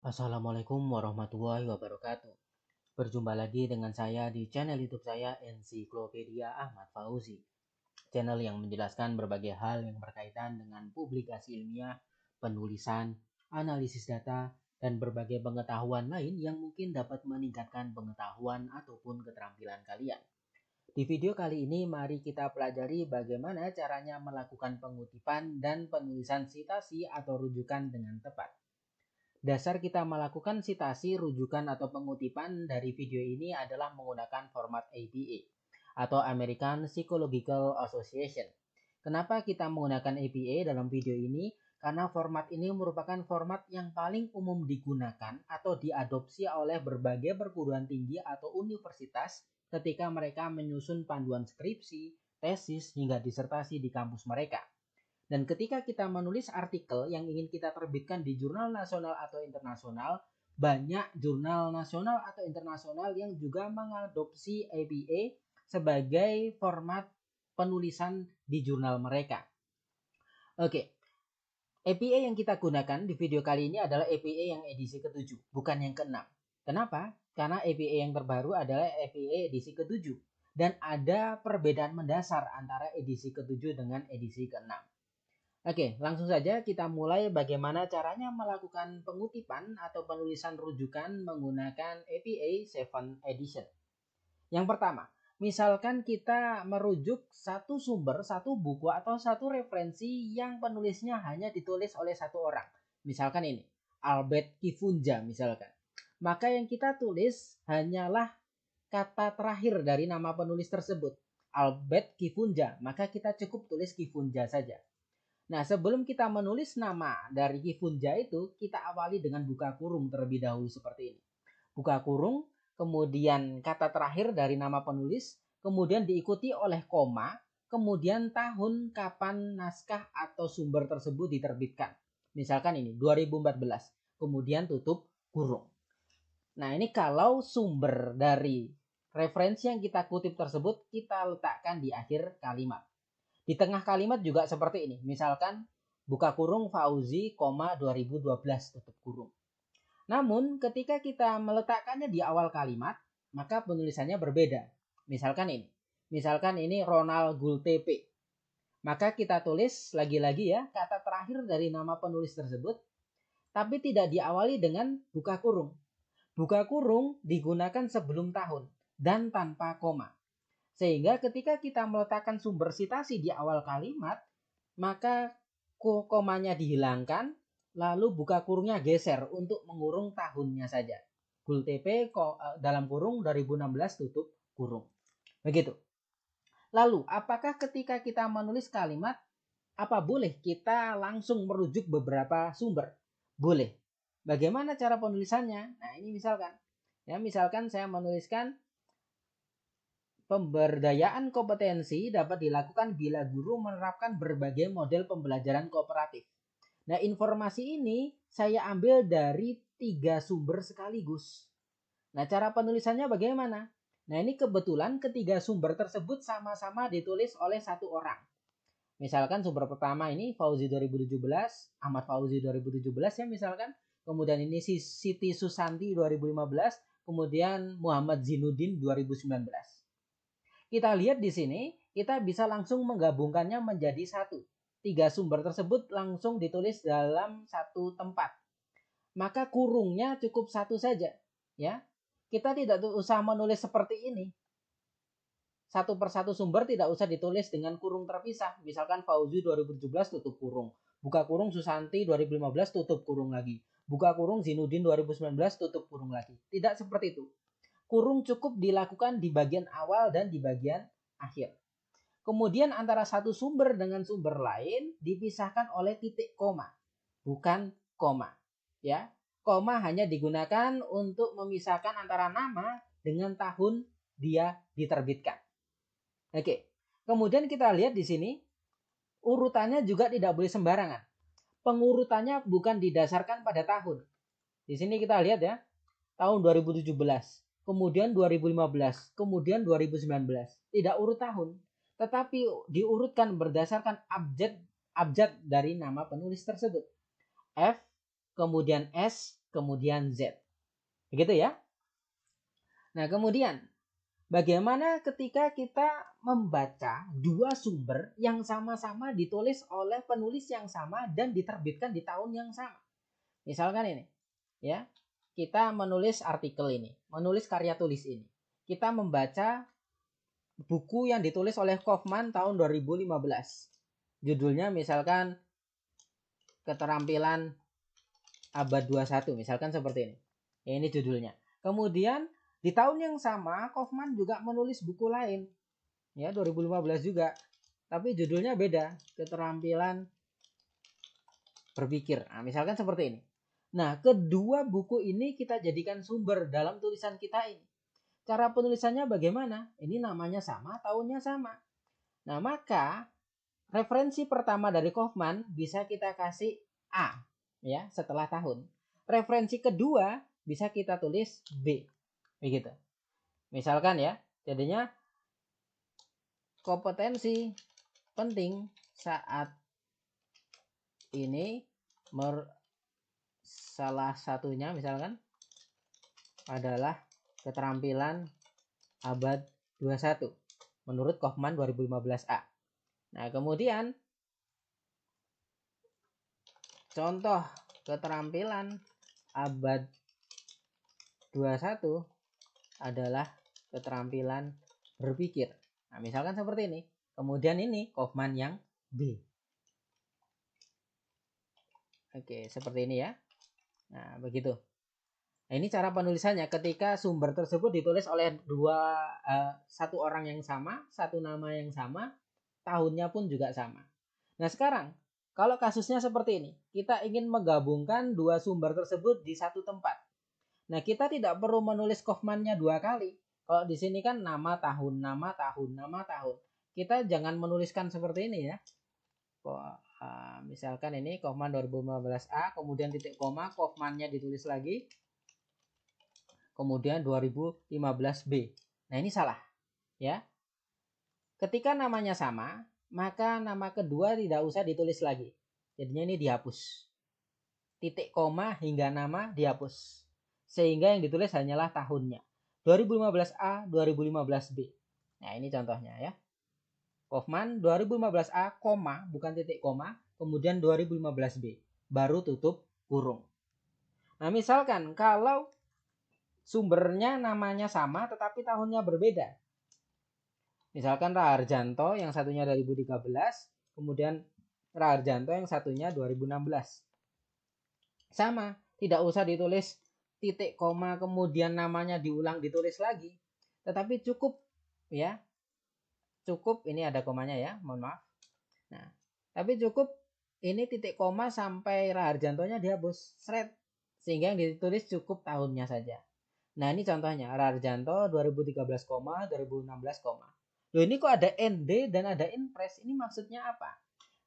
Assalamualaikum warahmatullahi wabarakatuh. Berjumpa lagi dengan saya di channel YouTube saya Ensiklopedia Ahmad Fauzi. Channel yang menjelaskan berbagai hal yang berkaitan dengan publikasi ilmiah, penulisan, analisis data, dan berbagai pengetahuan lain yang mungkin dapat meningkatkan pengetahuan ataupun keterampilan kalian. Di video kali ini mari kita pelajari bagaimana caranya melakukan pengutipan dan penulisan sitasi atau rujukan dengan tepat. Dasar kita melakukan sitasi, rujukan, atau pengutipan dari video ini adalah menggunakan format APA atau American Psychological Association. Kenapa kita menggunakan APA dalam video ini? Karena format ini merupakan format yang paling umum digunakan atau diadopsi oleh berbagai perguruan tinggi atau universitas ketika mereka menyusun panduan skripsi, tesis, hingga disertasi di kampus mereka. Dan ketika kita menulis artikel yang ingin kita terbitkan di jurnal nasional atau internasional, banyak jurnal nasional atau internasional yang juga mengadopsi APA sebagai format penulisan di jurnal mereka. Oke, APA yang kita gunakan di video kali ini adalah APA yang edisi ke-7, bukan yang ke-6. Kenapa? Karena APA yang terbaru adalah APA edisi ke-7. Dan ada perbedaan mendasar antara edisi ke-7 dengan edisi ke-6. Oke, langsung saja kita mulai bagaimana caranya melakukan pengutipan atau penulisan rujukan menggunakan APA 7 Edition. Yang pertama, misalkan kita merujuk satu sumber, satu buku, atau satu referensi yang penulisnya hanya ditulis oleh satu orang. Misalkan ini, Albert Kifunja misalkan. Maka yang kita tulis hanyalah kata terakhir dari nama penulis tersebut, Albert Kifunja. Maka kita cukup tulis Kifunja saja. Nah, sebelum kita menulis nama dari Kifunja itu, kita awali dengan buka kurung terlebih dahulu seperti ini. Buka kurung, kemudian kata terakhir dari nama penulis, kemudian diikuti oleh koma, kemudian tahun kapan naskah atau sumber tersebut diterbitkan. Misalkan ini, 2014, kemudian tutup kurung. Nah, ini kalau sumber dari referensi yang kita kutip tersebut, kita letakkan di akhir kalimat. Di tengah kalimat juga seperti ini. Misalkan buka kurung Fauzi, 2012 tutup kurung. Namun ketika kita meletakkannya di awal kalimat, maka penulisannya berbeda. Misalkan ini. Misalkan ini Ronald Gultepe. Maka kita tulis lagi-lagi ya kata terakhir dari nama penulis tersebut, tapi tidak diawali dengan buka kurung. Buka kurung digunakan sebelum tahun dan tanpa koma. Sehingga ketika kita meletakkan sumber sitasi di awal kalimat, maka komanya dihilangkan, lalu buka kurungnya geser untuk mengurung tahunnya saja. Gultepe dalam kurung 2016 tutup kurung. Begitu. Lalu, apakah ketika kita menulis kalimat, apa boleh kita langsung merujuk beberapa sumber? Boleh. Bagaimana cara penulisannya? Nah, ini misalkan. Ya, misalkan saya menuliskan pemberdayaan kompetensi dapat dilakukan bila guru menerapkan berbagai model pembelajaran kooperatif. Nah, informasi ini saya ambil dari 3 sumber sekaligus. Nah, cara penulisannya bagaimana? Nah, ini kebetulan ketiga sumber tersebut sama-sama ditulis oleh satu orang. Misalkan sumber pertama ini Fauzi 2017, Ahmad Fauzi 2017 ya misalkan. Kemudian ini Siti Susanti 2015, kemudian Muhammad Zinuddin 2019. Kita lihat di sini, kita bisa langsung menggabungkannya menjadi satu. 3 sumber tersebut langsung ditulis dalam satu tempat. Maka kurungnya cukup satu saja. Ya, kita tidak usah menulis seperti ini. Satu persatu sumber tidak usah ditulis dengan kurung terpisah. Misalkan Fauzi 2017 tutup kurung. Buka kurung Susanti 2015 tutup kurung lagi. Buka kurung Zinuddin 2019 tutup kurung lagi. Tidak seperti itu. Kurung cukup dilakukan di bagian awal dan di bagian akhir. Kemudian antara satu sumber dengan sumber lain dipisahkan oleh titik koma, bukan koma. Ya, koma hanya digunakan untuk memisahkan antara nama dengan tahun dia diterbitkan. Oke. Kemudian kita lihat di sini urutannya juga tidak boleh sembarangan. Pengurutannya bukan didasarkan pada tahun. Di sini kita lihat ya, tahun 2017. Kemudian 2015, kemudian 2019. Tidak urut tahun, tetapi diurutkan berdasarkan abjad dari nama penulis tersebut. F, kemudian S, kemudian Z. Begitu ya. Nah, kemudian bagaimana ketika kita membaca dua sumber yang sama-sama ditulis oleh penulis yang sama dan diterbitkan di tahun yang sama? Misalkan ini, ya. Kita menulis artikel ini, menulis karya tulis ini. Kita membaca buku yang ditulis oleh Kaufman tahun 2015. Judulnya misalkan Keterampilan Abad 21, misalkan seperti ini. Ya, ini judulnya. Kemudian di tahun yang sama Kaufman juga menulis buku lain. Ya, 2015 juga. Tapi judulnya beda, Keterampilan Berpikir. Nah, misalkan seperti ini. Nah, kedua buku ini kita jadikan sumber dalam tulisan kita ini. Cara penulisannya bagaimana? Ini namanya sama, tahunnya sama. Nah, maka referensi pertama dari Kaufman bisa kita kasih A, ya, setelah tahun. Referensi kedua bisa kita tulis B. Begitu. Misalkan ya, jadinya kompetensi penting saat ini salah satunya misalkan adalah keterampilan abad 21 menurut Kaufman 2015A. Nah, kemudian contoh keterampilan abad 21 adalah keterampilan berpikir. Nah, misalkan seperti ini. Kemudian ini Kaufman yang B. Oke, seperti ini ya. Nah, begitu. Nah, ini cara penulisannya ketika sumber tersebut ditulis oleh satu orang yang sama, satu nama yang sama, tahunnya pun juga sama. Nah, sekarang kalau kasusnya seperti ini, kita ingin menggabungkan dua sumber tersebut di satu tempat. Nah, kita tidak perlu menulis Kaufman-nya dua kali. Kalau di sini kan nama tahun, nama tahun, nama tahun. Kita jangan menuliskan seperti ini ya. Misalkan ini Kaufman 2015A, kemudian titik koma, Kaufman-nya ditulis lagi, kemudian 2015B. Nah, ini salah ya. Ketika namanya sama, maka nama kedua tidak usah ditulis lagi. Jadinya ini dihapus. Titik koma hingga nama dihapus. Sehingga yang ditulis hanyalah tahunnya. 2015A, 2015B. Nah, ini contohnya ya. Kaufman 2015A, koma, bukan titik koma, kemudian 2015B. Baru tutup kurung. Nah, misalkan kalau sumbernya namanya sama tetapi tahunnya berbeda. Misalkan Raharjanto yang satunya 2013, kemudian Raharjanto yang satunya 2016. Sama, tidak usah ditulis titik koma kemudian namanya diulang ditulis lagi. Tetapi cukup ya. Cukup ini ada komanya ya, mohon maaf. Nah, tapi cukup ini titik koma sampai Raharjantonya dihapus, shred. Sehingga yang ditulis cukup tahunnya saja. Nah, ini contohnya Raharjanto 2013, 2016, loh, ini kok ada ND dan ada Inpres. Ini maksudnya apa?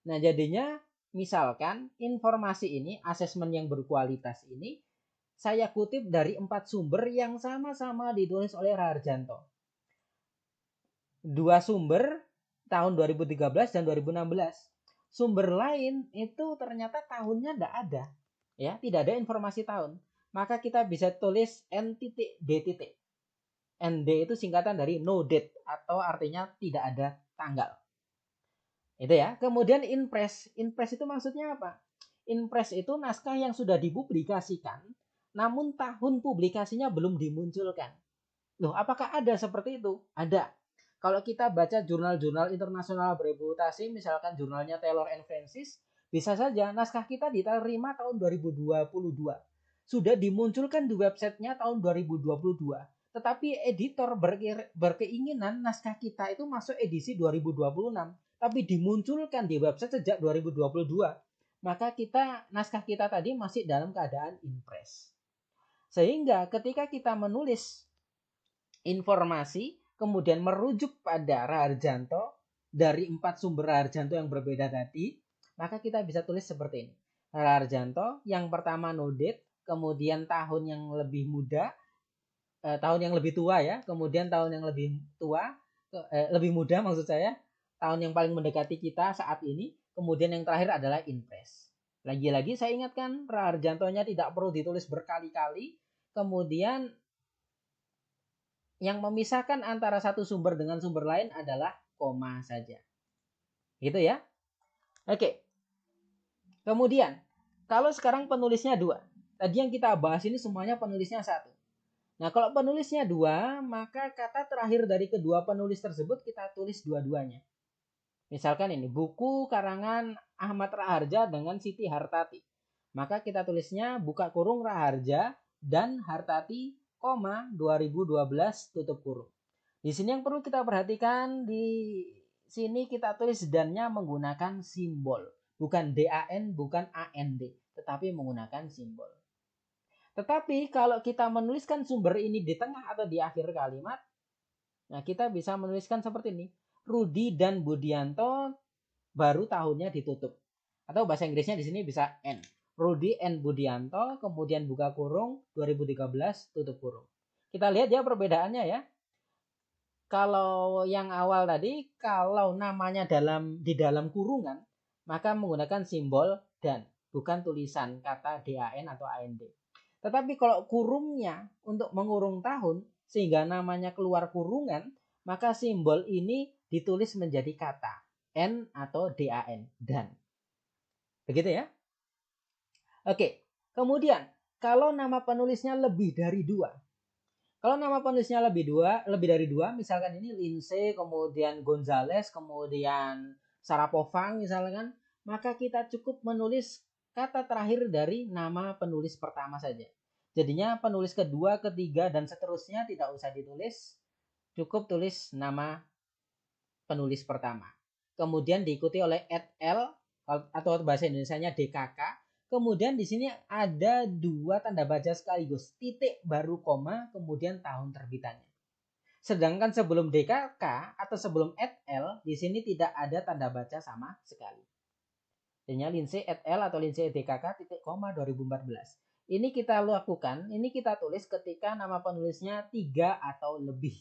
Nah, jadinya misalkan informasi ini, asesmen yang berkualitas ini saya kutip dari 4 sumber yang sama-sama ditulis oleh Raharjanto. 2 sumber tahun 2013 dan 2016. Sumber lain itu ternyata tahunnya tidak ada. Ya, tidak ada informasi tahun. Maka kita bisa tulis N.D. ND itu singkatan dari no date atau artinya tidak ada tanggal. Itu ya. Kemudian Inpres. Inpres itu maksudnya apa? Inpres itu naskah yang sudah dipublikasikan namun tahun publikasinya belum dimunculkan. Loh, apakah ada seperti itu? Ada. Kalau kita baca jurnal-jurnal internasional bereputasi, misalkan jurnalnya Taylor and Francis, bisa saja naskah kita diterima tahun 2022. Sudah dimunculkan di websitenya tahun 2022. Tetapi editor berkeinginan naskah kita itu masuk edisi 2026. Tapi dimunculkan di website sejak 2022. Maka naskah kita tadi masih dalam keadaan Inpres. Sehingga ketika kita menulis informasi, kemudian merujuk pada Raharjanto dari 4 sumber Raharjanto yang berbeda tadi, maka kita bisa tulis seperti ini. Raharjanto yang pertama no date, kemudian tahun yang lebih muda, tahun yang lebih tua ya, kemudian tahun yang lebih tua, lebih muda maksud saya, tahun yang paling mendekati kita saat ini, kemudian yang terakhir adalah Inpres. Lagi-lagi saya ingatkan, Raharjantonya tidak perlu ditulis berkali-kali. Kemudian yang memisahkan antara satu sumber dengan sumber lain adalah koma saja. Gitu ya. Oke. Kemudian, kalau sekarang penulisnya 2. Tadi yang kita bahas ini semuanya penulisnya 1. Nah, kalau penulisnya 2, maka kata terakhir dari kedua penulis tersebut kita tulis dua-duanya. Misalkan ini, buku karangan Ahmad Raharja dengan Siti Hartati. Maka kita tulisnya buka kurung Raharja dan Hartati, 2012 tutup kurung. Di sini yang perlu kita perhatikan, di sini kita tulis dannya menggunakan simbol. Bukan DAN, bukan AND, tetapi menggunakan simbol. Tetapi kalau kita menuliskan sumber ini di tengah atau di akhir kalimat, nah kita bisa menuliskan seperti ini. Rudi dan Budianto baru tahunnya ditutup. Atau bahasa Inggrisnya di sini bisa N. Rudi and Budianto, kemudian buka kurung, 2013 tutup kurung. Kita lihat ya perbedaannya ya. Kalau yang awal tadi, kalau namanya di dalam kurungan, maka menggunakan simbol dan, bukan tulisan kata DAN atau AND. Tetapi kalau kurungnya untuk mengurung tahun, sehingga namanya keluar kurungan, maka simbol ini ditulis menjadi kata N atau DAN, dan. Begitu ya. Oke, kemudian kalau nama penulisnya lebih dari 2. Kalau nama penulisnya lebih dari 2, misalkan ini Lindsay, kemudian Gonzales, kemudian Sarapovang misalkan, maka kita cukup menulis kata terakhir dari nama penulis pertama saja. Jadinya penulis kedua, ketiga, dan seterusnya tidak usah ditulis. Cukup tulis nama penulis pertama. Kemudian diikuti oleh @l atau bahasa Indonesianya DKK. Kemudian di sini ada 2 tanda baca sekaligus, titik baru koma, kemudian tahun terbitannya. Sedangkan sebelum DKK atau sebelum @l di sini tidak ada tanda baca sama sekali. Jadinya Lindsay @l atau Lindsay DKK titik koma 2014. Ini kita lakukan, ini kita tulis ketika nama penulisnya 3 atau lebih.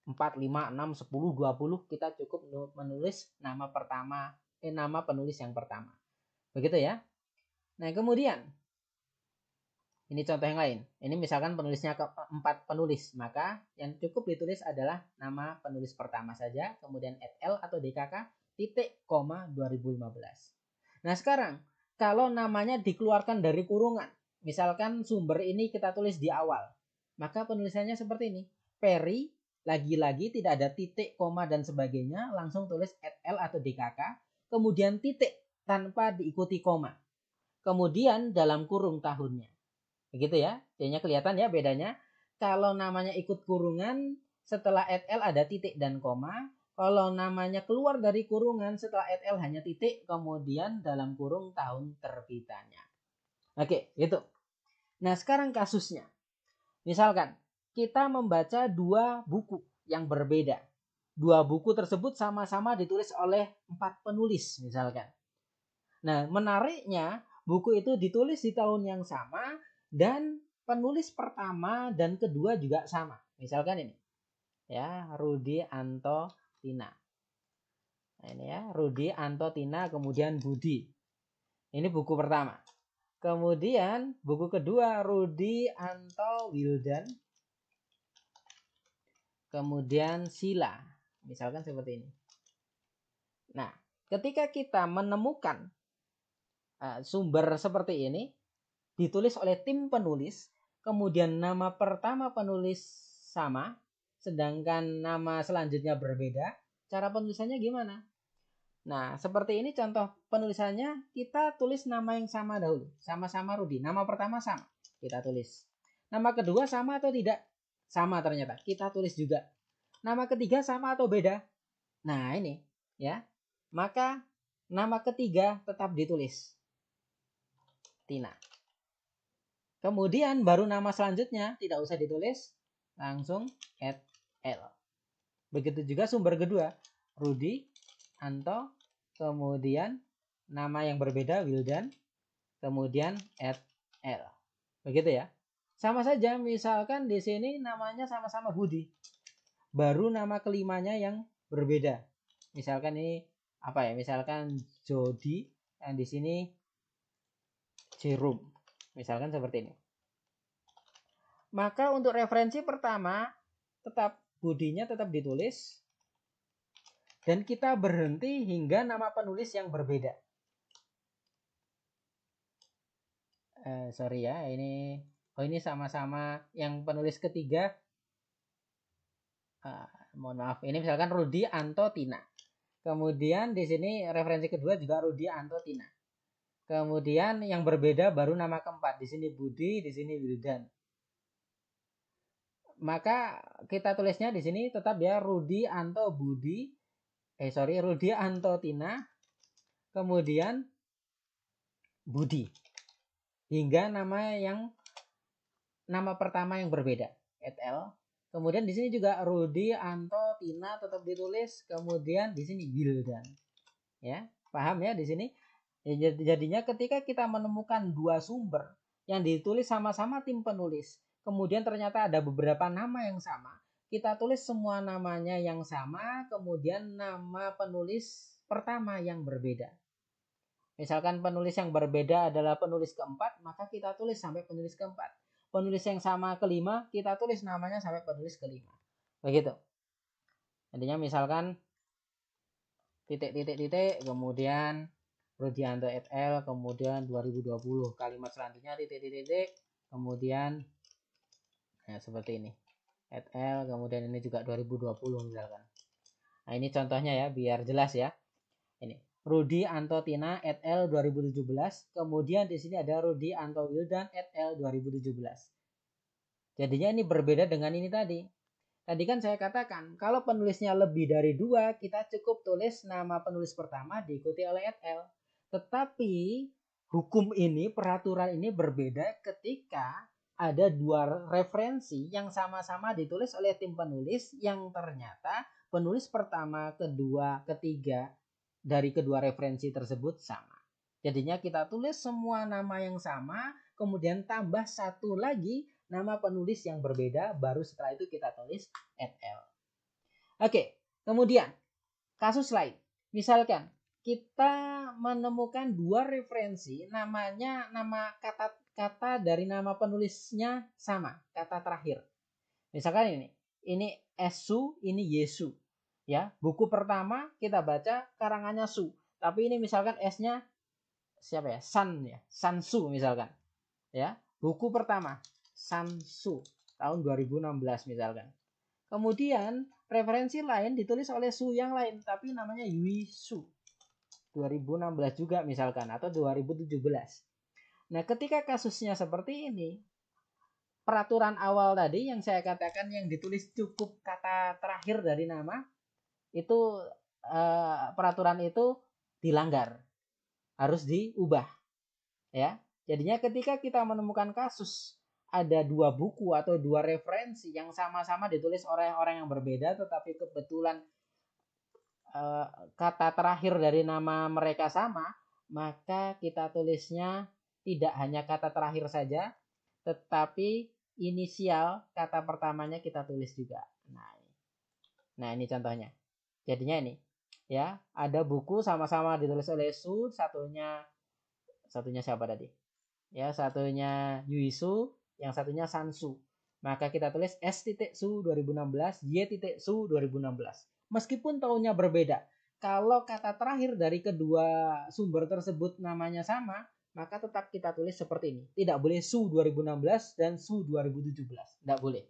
4, 5, 6, 10, 20 kita cukup menulis nama penulis yang pertama. Begitu ya. Nah, kemudian ini contoh yang lain. Ini misalkan penulisnya 4 penulis, maka yang cukup ditulis adalah nama penulis pertama saja, kemudian @l atau DKK titik koma 2015. Nah, sekarang kalau namanya dikeluarkan dari kurungan, misalkan sumber ini kita tulis di awal, maka penulisannya seperti ini. Peri, lagi-lagi tidak ada titik, koma, dan sebagainya, langsung tulis @l atau DKK, kemudian titik tanpa diikuti koma. Kemudian dalam kurung tahunnya. Begitu ya. Jadinya kelihatan ya bedanya. Kalau namanya ikut kurungan, setelah @l ada titik dan koma. Kalau namanya keluar dari kurungan, setelah @l hanya titik, kemudian dalam kurung tahun terbitannya. Oke, gitu. Nah, sekarang kasusnya. Misalkan kita membaca 2 buku yang berbeda. 2 buku tersebut sama-sama ditulis oleh 4 penulis misalkan. Nah, menariknya buku itu ditulis di tahun yang sama dan penulis pertama dan kedua juga sama. Misalkan ini. Ya, Rudi Anto Tina. Nah, ini ya, Rudi Anto Tina kemudian Budi. Ini buku pertama. Kemudian buku kedua Rudi Anto Wildan. Kemudian Sila. Misalkan seperti ini. Nah, ketika kita menemukan sumber seperti ini, ditulis oleh tim penulis, kemudian nama pertama penulis sama, sedangkan nama selanjutnya berbeda, cara penulisannya gimana? Nah, seperti ini contoh penulisannya, kita tulis nama yang sama dahulu, sama-sama Rudi. Nama pertama sama, kita tulis. Nama kedua sama atau tidak? Sama ternyata, kita tulis juga. Nama ketiga sama atau beda? Nah, ini ya. Maka nama ketiga tetap ditulis. Tina. Kemudian baru nama selanjutnya tidak usah ditulis, langsung @l. Begitu juga sumber kedua, Rudi Anto, kemudian nama yang berbeda Wildan, kemudian @l. Begitu ya. Sama saja, misalkan di sini namanya sama-sama Budi. Baru nama kelimanya yang berbeda. Misalkan ini apa ya? Misalkan Jody, yang di sini Jerome. Misalkan seperti ini. Maka untuk referensi pertama, bodinya tetap ditulis. Dan kita berhenti hingga nama penulis yang berbeda. Sorry ya, ini sama-sama yang penulis ketiga. Mohon maaf, ini misalkan Rudi Anto Tina. Kemudian di sini referensi kedua juga Rudi Anto Tina. Kemudian yang berbeda baru nama keempat. Di sini Budi, di sini Wildan. Maka kita tulisnya di sini tetap ya Rudi Anto Tina, kemudian Budi. Hingga nama pertama yang berbeda, et.al. Kemudian di sini juga Rudi Anto Tina tetap ditulis, kemudian di sini Wildan. Ya, paham ya di sini? Ya, jadinya ketika kita menemukan dua sumber yang ditulis sama-sama tim penulis, kemudian ternyata ada beberapa nama yang sama, kita tulis semua namanya yang sama, kemudian nama penulis pertama yang berbeda. Misalkan penulis yang berbeda adalah penulis keempat, maka kita tulis sampai penulis keempat. Penulis yang sama kelima, kita tulis namanya sampai penulis kelima. Begitu. Intinya misalkan titik, kemudian Rudianto et al, kemudian 2020. Kalimat selanjutnya titik, kemudian seperti ini. Et al, kemudian ini juga 2020 misalkan. Nah, ini contohnya ya, biar jelas ya. Ini Rudi Anto Tina et al 2017. Kemudian di sini ada Rudi Anto Wildan et al 2017. Jadinya ini berbeda dengan ini tadi. Tadi kan saya katakan, kalau penulisnya lebih dari 2, kita cukup tulis nama penulis pertama diikuti oleh et al. Tetapi hukum ini, peraturan ini berbeda ketika ada 2 referensi yang sama-sama ditulis oleh tim penulis yang ternyata penulis pertama, kedua, ketiga dari kedua referensi tersebut sama. Jadinya kita tulis semua nama yang sama, kemudian tambah satu lagi nama penulis yang berbeda, baru setelah itu kita tulis et al. Oke, kemudian kasus lain. Misalkan kita menemukan 2 referensi, namanya nama kata dari nama penulisnya sama, kata terakhir. Misalkan ini Esu, ini Yesu. Ya, buku pertama kita baca karangannya Su, tapi ini misalkan S-nya siapa ya? San ya, Sansu misalkan. Ya, buku pertama Sansu tahun 2016 misalkan. Kemudian referensi lain ditulis oleh Su yang lain, tapi namanya Yui Su 2016 juga misalkan, atau 2017. Nah, ketika kasusnya seperti ini, peraturan awal tadi yang saya katakan yang ditulis cukup kata terakhir dari nama, itu peraturan itu dilanggar, harus diubah ya. Jadinya ketika kita menemukan kasus ada 2 buku atau 2 referensi yang sama-sama ditulis oleh orang yang berbeda, tetapi kebetulan kata terakhir dari nama mereka sama, maka kita tulisnya tidak hanya kata terakhir saja, tetapi inisial kata pertamanya kita tulis juga. Nah ini contohnya. Jadinya ini ya, ada buku sama-sama ditulis oleh Su, satunya siapa tadi? Ya, satunya Yuisu, yang satunya Sansu. Maka kita tulis S.Su 2016, Y.Su 2016. Meskipun tahunnya berbeda, kalau kata terakhir dari kedua sumber tersebut namanya sama, maka tetap kita tulis seperti ini. Tidak boleh Su 2016 dan Su 2017. Tidak boleh.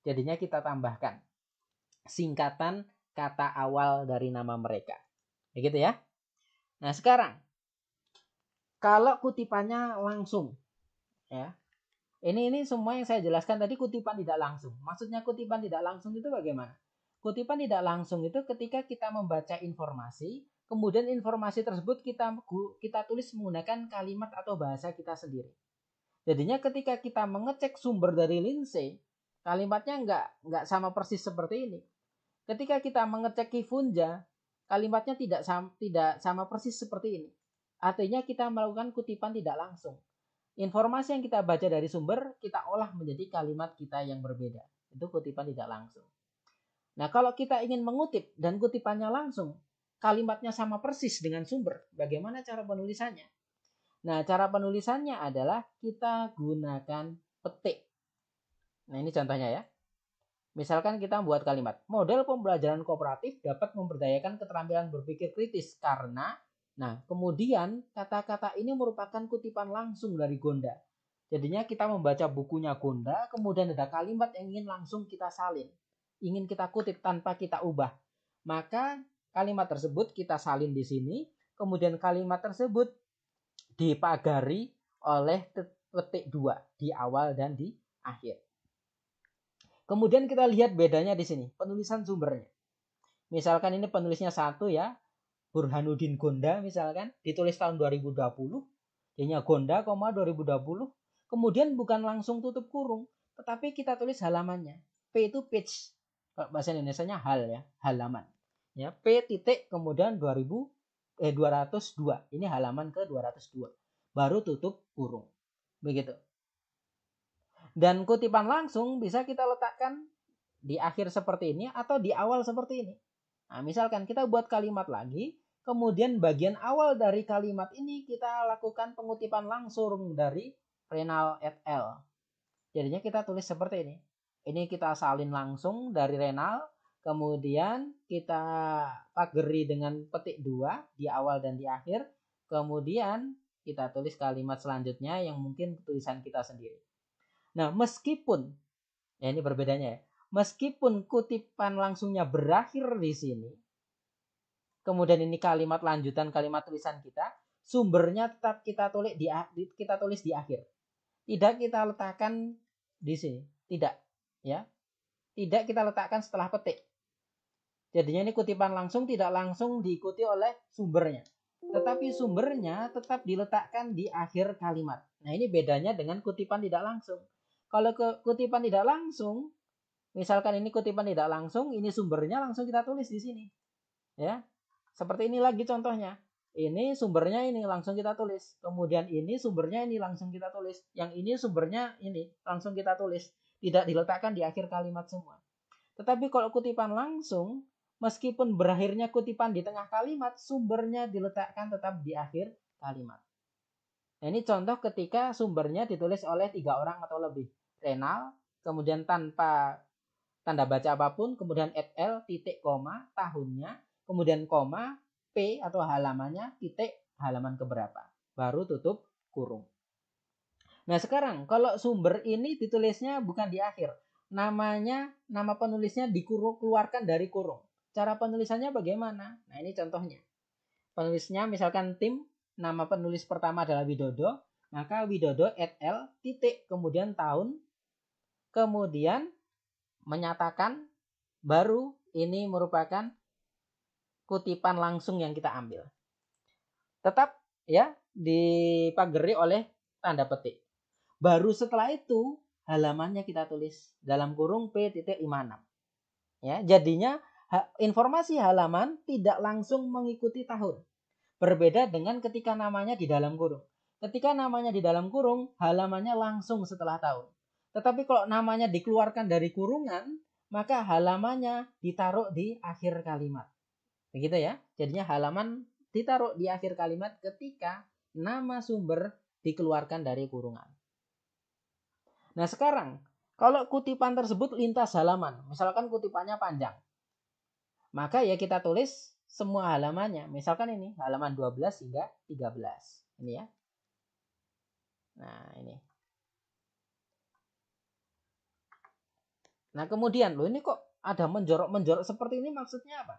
Jadinya kita tambahkan singkatan kata awal dari nama mereka. Begitu ya. Nah, sekarang kalau kutipannya langsung ya. Ini semua yang saya jelaskan tadi kutipan tidak langsung. Maksudnya kutipan tidak langsung itu bagaimana? Kutipan tidak langsung itu ketika kita membaca informasi, kemudian informasi tersebut kita tulis menggunakan kalimat atau bahasa kita sendiri. Jadinya ketika kita mengecek sumber dari Lindsay, kalimatnya nggak sama persis seperti ini. Ketika kita mengecek Kifunja, kalimatnya tidak sama persis seperti ini. Artinya kita melakukan kutipan tidak langsung. Informasi yang kita baca dari sumber, kita olah menjadi kalimat kita yang berbeda. Itu kutipan tidak langsung. Nah, kalau kita ingin mengutip dan kutipannya langsung, kalimatnya sama persis dengan sumber, bagaimana cara penulisannya? Nah, cara penulisannya adalah kita gunakan petik. Nah, ini contohnya ya. Misalkan kita membuat kalimat, model pembelajaran kooperatif dapat memberdayakan keterampilan berpikir kritis karena, nah kemudian kata-kata ini merupakan kutipan langsung dari Gonda. Jadinya kita membaca bukunya Gonda, kemudian ada kalimat yang ingin langsung kita salin, ingin kita kutip tanpa kita ubah. Maka kalimat tersebut kita salin di sini, kemudian kalimat tersebut dipagari oleh petik 2 di awal dan di akhir. Kemudian kita lihat bedanya di sini, penulisan sumbernya. Misalkan ini penulisnya satu ya, Burhanuddin Gonda misalkan, ditulis tahun 2020, jadinya Gonda, 2020. Kemudian bukan langsung tutup kurung, tetapi kita tulis halamannya. P itu page, kalau bahasa Indonesianya hal ya, halaman. Ya, P titik kemudian 202. Ini halaman ke 202. Baru tutup kurung. Begitu. Dan kutipan langsung bisa kita letakkan di akhir seperti ini atau di awal seperti ini. Nah, misalkan kita buat kalimat lagi, kemudian bagian awal dari kalimat ini kita lakukan pengutipan langsung dari Renal et al. Jadinya kita tulis seperti ini. Ini kita salin langsung dari Renal, kemudian kita pagari dengan petik 2 di awal dan di akhir, kemudian kita tulis kalimat selanjutnya yang mungkin tulisan kita sendiri. Nah, meskipun ya ini perbedaannya ya. Meskipun kutipan langsungnya berakhir di sini, kemudian ini kalimat lanjutan kalimat tulisan kita, sumbernya tetap kita tulis di akhir. Tidak kita letakkan di sini, tidak ya. Tidak kita letakkan setelah petik. Jadinya ini kutipan langsung tidak langsung diikuti oleh sumbernya. Tetapi sumbernya tetap diletakkan di akhir kalimat. Nah, ini bedanya dengan kutipan tidak langsung. Kalau kutipan tidak langsung, misalkan ini kutipan tidak langsung, ini sumbernya langsung kita tulis di sini. Ya. Seperti ini lagi contohnya. Ini sumbernya ini langsung kita tulis. Kemudian ini sumbernya ini langsung kita tulis. Yang ini sumbernya ini langsung kita tulis. Tidak diletakkan di akhir kalimat semua. Tetapi kalau kutipan langsung, meskipun berakhirnya kutipan di tengah kalimat, sumbernya diletakkan tetap di akhir kalimat. Nah, ini contoh ketika sumbernya ditulis oleh 3 orang atau lebih. Renal, kemudian tanpa tanda baca apapun, kemudian et al, titik koma, tahunnya, kemudian koma, P atau halamannya, titik, halaman keberapa. Baru tutup kurung. Nah, sekarang kalau sumber ini ditulisnya bukan di akhir. Nama penulisnya dikeluarkan dari kurung. Cara penulisannya bagaimana? Nah, ini contohnya. Penulisnya misalkan tim, nama penulis pertama adalah Widodo, maka Widodo et al, titik, kemudian tahun, kemudian menyatakan baru ini merupakan kutipan langsung yang kita ambil. Tetap ya dipagari oleh tanda petik. Baru setelah itu halamannya kita tulis dalam kurung P.56. Ya, jadinya informasi halaman tidak langsung mengikuti tahun. Berbeda dengan ketika namanya di dalam kurung. Ketika namanya di dalam kurung, halamannya langsung setelah tahun. Tetapi kalau namanya dikeluarkan dari kurungan, maka halamannya ditaruh di akhir kalimat. Begitu ya. Jadinya halaman ditaruh di akhir kalimat ketika nama sumber dikeluarkan dari kurungan. Nah, sekarang kalau kutipan tersebut lintas halaman, misalkan kutipannya panjang, maka ya kita tulis semua halamannya. Misalkan ini halaman 12 hingga 13. Ini ya. Nah, ini. Nah, kemudian loh ini kok ada menjorok-menjorok seperti ini maksudnya apa?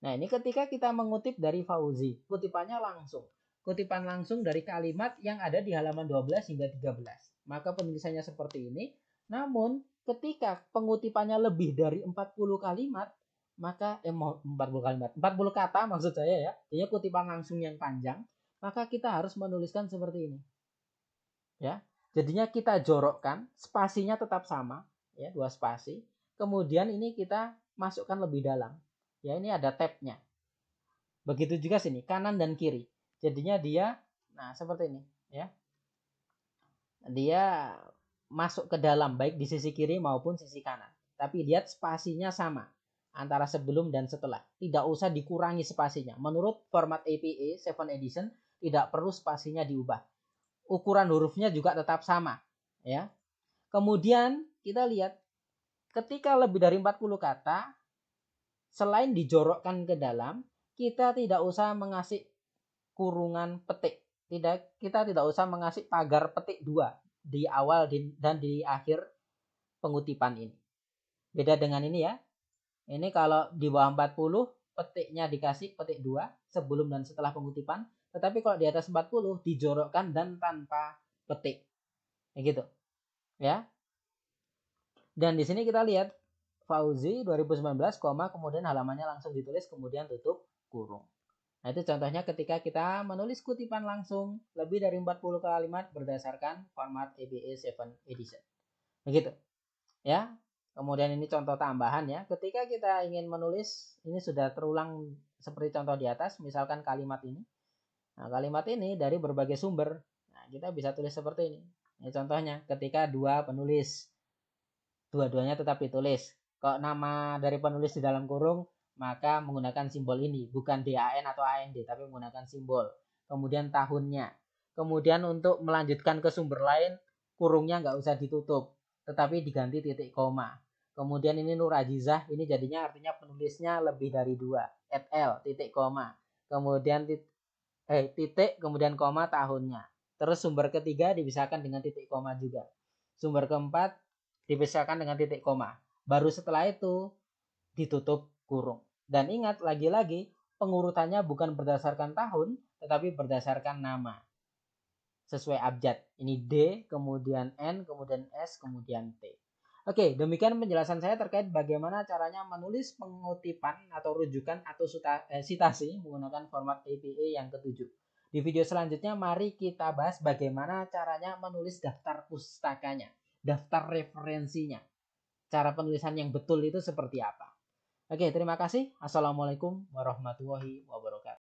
Nah, ini ketika kita mengutip dari Fauzi, kutipannya langsung. Kutipan langsung dari kalimat yang ada di halaman 12 hingga 13. Maka penulisannya seperti ini. Namun, ketika pengutipannya lebih dari 40 kalimat, maka 40 kata maksud saya ya. Ini kutipan langsung yang panjang, maka kita harus menuliskan seperti ini. Ya. Jadinya kita jorokkan, spasinya tetap sama, ya, 2 spasi. Kemudian ini kita masukkan lebih dalam. Ya, ini ada tab-nya. Begitu juga sini, kanan dan kiri. Jadinya dia seperti ini, ya. Dia masuk ke dalam baik di sisi kiri maupun sisi kanan. Tapi lihat spasinya sama antara sebelum dan setelah. Tidak usah dikurangi spasinya. Menurut format APA 7 edition tidak perlu spasinya diubah. Ukuran hurufnya juga tetap sama, ya. Kemudian kita lihat ketika lebih dari 40 kata, selain dijorokkan ke dalam, kita tidak usah mengasih kurungan petik. Kita tidak usah mengasih pagar petik 2 di awal dan di akhir pengutipan ini. Beda dengan ini ya. Ini kalau di bawah 40 petiknya dikasih petik 2 sebelum dan setelah pengutipan, tetapi kalau di atas 40 dijorokkan dan tanpa petik. Kayak gitu. Ya. Dan di sini kita lihat Fauzi 2019, kemudian halamannya langsung ditulis, kemudian tutup kurung. Nah, itu contohnya ketika kita menulis kutipan langsung lebih dari 40 kalimat berdasarkan format EBA 7 edition. Begitu. Ya. Kemudian ini contoh tambahan ya. Ketika kita ingin menulis, ini sudah terulang seperti contoh di atas, misalkan kalimat ini. Nah, kalimat ini dari berbagai sumber. Nah, kita bisa tulis seperti ini. Ini contohnya ketika dua penulis, dua-duanya tetap ditulis. Kalau nama dari penulis di dalam kurung, maka menggunakan simbol ini, bukan DAN atau AND, tapi menggunakan simbol. Kemudian tahunnya. Kemudian untuk melanjutkan ke sumber lain, kurungnya nggak usah ditutup, tetapi diganti titik koma. Kemudian ini Nur Ajizah, ini jadinya artinya penulisnya lebih dari 2, @l, titik koma. Kemudian titik, kemudian koma tahunnya. Terus sumber ketiga dipisahkan dengan titik koma juga. Sumber keempat dipisahkan dengan titik koma. Baru setelah itu ditutup kurung. Dan ingat lagi-lagi pengurutannya bukan berdasarkan tahun, tetapi berdasarkan nama. Sesuai abjad. Ini D, kemudian N, kemudian S, kemudian T. Oke, demikian penjelasan saya terkait bagaimana caranya menulis pengutipan atau rujukan atau sitasi menggunakan format APA yang ketujuh. Di video selanjutnya mari kita bahas bagaimana caranya menulis daftar pustakanya, daftar referensinya. Cara penulisan yang betul itu seperti apa. Oke, terima kasih. Assalamualaikum warahmatullahi wabarakatuh.